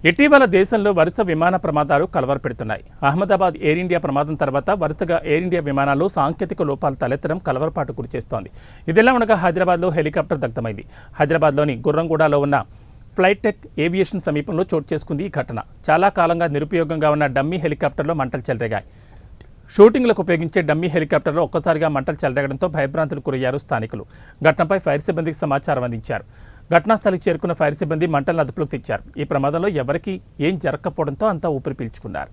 ఇటీవల దేశంలో వరుస విమాన ప్రమాదాలు కలవరపెడుతున్నాయి. అహ్మదాబాద్ ఎయిర్ ఇండియా ప్రమాదం తర్వాత వరుసగా ఎయిర్ ఇండియా విమానాల్లో సాంకేతిక లోపాలు తలెత్తడం కలవరపాటు గురిచేస్తోంది. ఇదిలా ఉండగా హైదరాబాద్లో హెలికాప్టర్ దగ్ధమైంది. హైదరాబాద్లోని గుర్రంగూడలో ఉన్న ఫ్లైట్ టెక్ ఏవియేషన్ సమీపంలో చోటు చేసుకుంది ఈ ఘటన. చాలా కాలంగా నిరుపయోగంగా ఉన్న డమ్మీ హెలికాప్టర్లో మంటలు చెలరేగాయి. షూటింగ్లకు ఉపయోగించే డమ్మీ హెలికాప్టర్లో ఒక్కసారిగా మంటలు చెలరేగడంతో భయభ్రాంతులు గురయ్యారు స్థానికులు. ఘటనపై ఫైర్ సిబ్బందికి సమాచారం అందించారు. ఘటనా స్థలికి చేరుకున్న ఫైర్ సిబ్బంది మంటలను అదుపులోకి తెచ్చారు. ఈ ప్రమాదంలో ఎవరికీ ఏం జరగకపోవడంతో అంతా ఊపిరి పీల్చుకున్నారు.